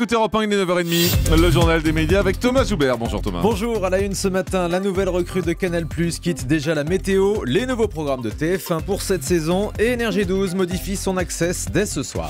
écoutez Europe 1, il est 9h30, le journal des médias avec Thomas Joubert. Bonjour Thomas. Bonjour, à la une ce matin, la nouvelle recrue de Canal+, quitte déjà la météo, les nouveaux programmes de TF1 pour cette saison et Énergie 12 modifie son access dès ce soir.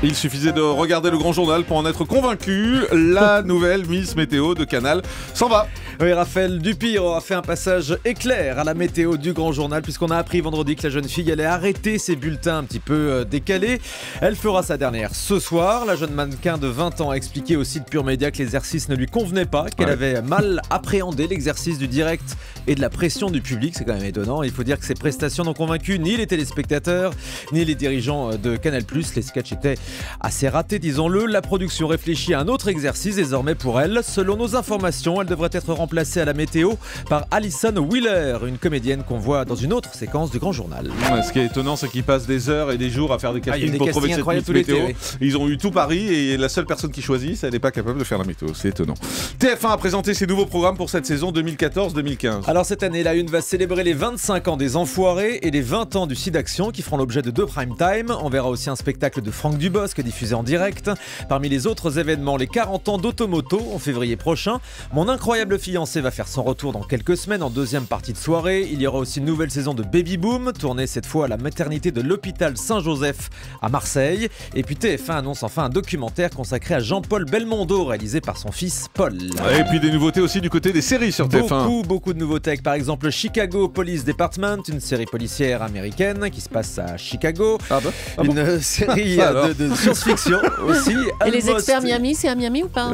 Il suffisait de regarder le grand journal pour en être convaincu, la nouvelle Miss Météo de Canal s'en va. Oui, Raphaël Dupire aura fait un passage éclair à la météo du grand journal puisqu'on a appris vendredi que la jeune fille allait arrêter ses bulletins un petit peu décalés. Elle fera sa dernière ce soir. La jeune mannequin de 20 ans a expliqué au site Pure Média que l'exercice ne lui convenait pas, qu'elle avait mal appréhendé l'exercice du direct et de la pression du public. C'est quand même étonnant. Il faut dire que ses prestations n'ont convaincu ni les téléspectateurs, ni les dirigeants de Canal+. Les sketchs étaient assez ratés, disons-le. La production réfléchit à un autre exercice désormais pour elle. Selon nos informations, elle devrait être remplacée à la météo par Alison Wheeler, une comédienne qu'on voit dans une autre séquence du grand journal. Ouais, ce qui est étonnant, c'est qu'ils passent des heures et des jours à faire des castings pour trouver cette Miss Météo. Oui. Ils ont eu tout Paris et la seule personne qui choisit, elle n'est pas capable de faire la météo. C'est étonnant. TF1 a présenté ses nouveaux programmes pour cette saison 2014-2015. Alors cette année, la Une va célébrer les 25 ans des Enfoirés et les 20 ans du Site Action qui feront l'objet de 2 prime time. On verra aussi un spectacle de Franck Dubosc diffusé en direct. Parmi les autres événements, les 40 ans d'Automoto en février prochain. Mon incroyable fiancé va faire son retour dans quelques semaines en deuxième partie de soirée. Il y aura aussi une nouvelle saison de Baby Boom, tournée cette fois à la maternité de l'hôpital Saint-Joseph à Marseille. Et puis TF1 annonce enfin un documentaire consacré à Jean-Paul Belmondo, réalisé par son fils Paul. Et puis des nouveautés aussi du côté des séries sur TF1. Beaucoup de nouveautés, avec par exemple Chicago Police Department, une série policière américaine qui se passe à Chicago. Une série de science-fiction aussi. Et les experts Miami, c'est à Miami ou pas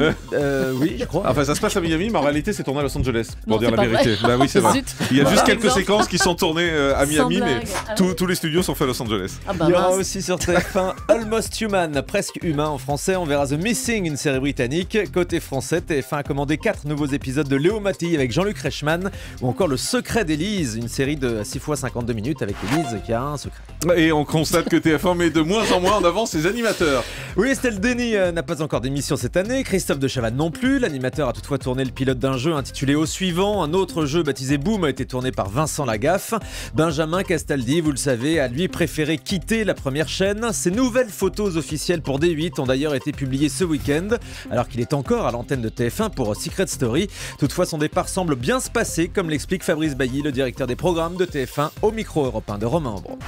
Oui, je crois. Enfin, ça se passe à Miami, mais en réalité, c'est tourné à Los Angeles, pour Non, dire la vérité. vrai. Bah oui, c'est vrai. Zut. Il y a juste Par quelques exemple. séquences qui sont tournées à Miami, mais tous les studios sont faits à Los Angeles. Ah bah Il y aura mince. aussi sur TF1 Almost Human, presque humain en français. On verra The Missing, une série britannique. Côté français, TF1 a commandé 4 nouveaux épisodes de Léo Mattei avec Jean-Luc Reichmann, ou encore Le Secret d'Élise, une série de 6 fois 52 minutes avec Élise qui a un secret. Et on constate que TF1 met de moins en moins en avant ses animateurs. Oui, Estelle Denis n'a pas encore d'émission cette année, Christophe de Chavannes non plus. L'animateur a toutefois tourné le pilote d'un jeu intitulé Au Suivant. Un autre jeu baptisé Boom a été tourné par Vincent Lagaffe. Benjamin Castaldi, vous le savez, a lui préféré quitter la première chaîne. Ses nouvelles photos officielles pour D8 ont d'ailleurs été publiées ce week-end, alors qu'il est encore à l'antenne de TF1 pour Secret Story. Toutefois, son départ semble bien se passer, comme l'explique Fabrice Bailly, le directeur des programmes de TF1 au micro européen de Romain Ambro.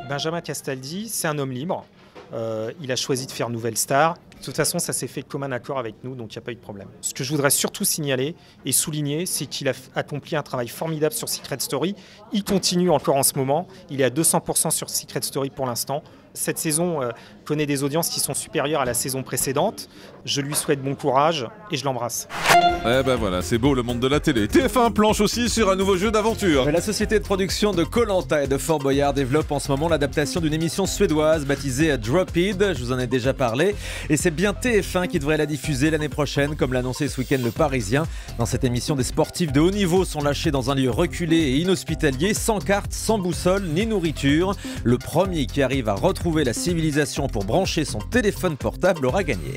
Benjamin Castaldi, c'est un homme libre. Il a choisi de faire Nouvelle Star. De toute façon, ça s'est fait de commun accord avec nous, donc il n'y a pas eu de problème. Ce que je voudrais surtout signaler et souligner, c'est qu'il a accompli un travail formidable sur Secret Story. Il continue encore en ce moment. Il est à 200% sur Secret Story pour l'instant. Cette saison connaît des audiences qui sont supérieures à la saison précédente. Je lui souhaite bon courage et je l'embrasse. Eh ben voilà, c'est beau le monde de la télé. TF1 planche aussi sur un nouveau jeu d'aventure. La société de production de Koh-Lanta et de Fort Boyard développe en ce moment l'adaptation d'une émission suédoise baptisée Drop It. Je vous en ai déjà parlé. Et c'est bien TF1 qui devrait la diffuser l'année prochaine, comme l'a annoncé ce week-end le Parisien. Dans cette émission, des sportifs de haut niveau sont lâchés dans un lieu reculé et inhospitalier, sans carte, sans boussole, ni nourriture. Le premier qui arrive à retrouver la civilisation pour brancher son téléphone portable aura gagné.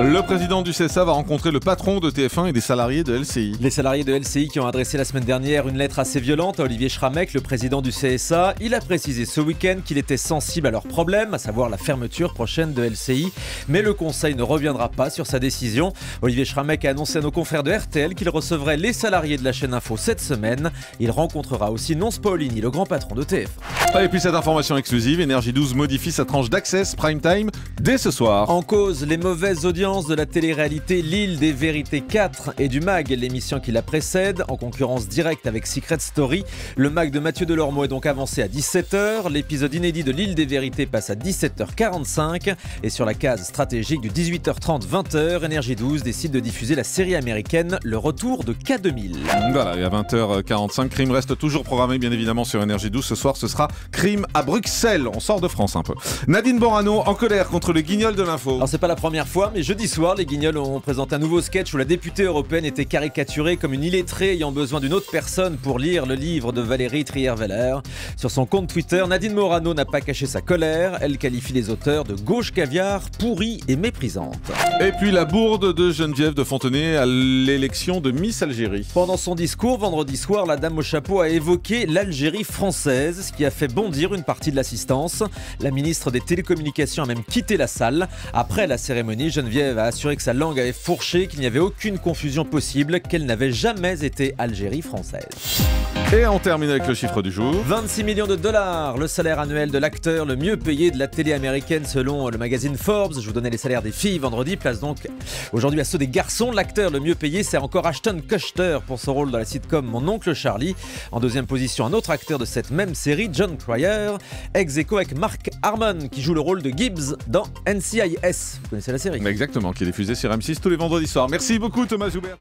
Le président du CSA va rencontrer le patron de TF1 et des salariés de LCI. Les salariés de LCI qui ont adressé la semaine dernière une lettre assez violente à Olivier Schramek, le président du CSA. Il a précisé ce week-end qu'il était sensible à leurs problèmes, à savoir la fermeture prochaine de LCI. Mais le conseil ne reviendra pas sur sa décision. Olivier Schramek a annoncé à nos confrères de RTL qu'il recevrait les salariés de la chaîne Info cette semaine. Il rencontrera aussi Nonce Paolini, le grand patron de TF1. Et puis cette information exclusive, Énergie 12 modifie sa tranche d'Access Prime Time dès ce soir. En cause, les mauvaises audiences de la télé-réalité L'Île des Vérités 4 et du MAG, l'émission qui la précède, en concurrence directe avec Secret Story. Le MAG de Mathieu Delormeau est donc avancé à 17h. L'épisode inédit de L'Île des Vérités passe à 17h45. Et sur la case stratégique du 18h30-20h, Énergie 12 décide de diffuser la série américaine Le Retour de K2000. Voilà, et à 20h45, Crime reste toujours programmé bien évidemment sur Énergie 12. Ce soir, ce sera Crime à Bruxelles. On sort de France un peu. Nadine Morano en colère contre le guignol de l'info. Alors c'est pas la première fois, mais jeudi soir, les Guignols ont présenté un nouveau sketch où la députée européenne était caricaturée comme une illettrée ayant besoin d'une autre personne pour lire le livre de Valérie Trierweiler. Sur son compte Twitter, Nadine Morano n'a pas caché sa colère. Elle qualifie les auteurs de gauche caviar, pourrie et méprisante. Et puis la bourde de Geneviève de Fontenay à l'élection de Miss Algérie. Pendant son discours, vendredi soir, la dame au chapeau a évoqué l'Algérie française, ce qui a fait bondir une partie de l'assistance. La ministre des Télécommunications a même quitté la salle. Après la cérémonie, Geneviève Geneviève a assuré que sa langue avait fourché, qu'il n'y avait aucune confusion possible, qu'elle n'avait jamais été Algérie française. Et on termine avec le chiffre du jour. 26 millions de dollars, le salaire annuel de l'acteur le mieux payé de la télé américaine selon le magazine Forbes. Je vous donnais les salaires des filles vendredi, place donc aujourd'hui à ceux des garçons. L'acteur le mieux payé, c'est encore Ashton Kutcher pour son rôle dans la sitcom Mon oncle Charlie. En deuxième position, un autre acteur de cette même série, John Cryer, ex-aequo avec Mark Harmon qui joue le rôle de Gibbs dans NCIS. Vous connaissez la série? Exactement, qui est diffusée sur M6 tous les vendredis soirs. Merci beaucoup Thomas Joubert.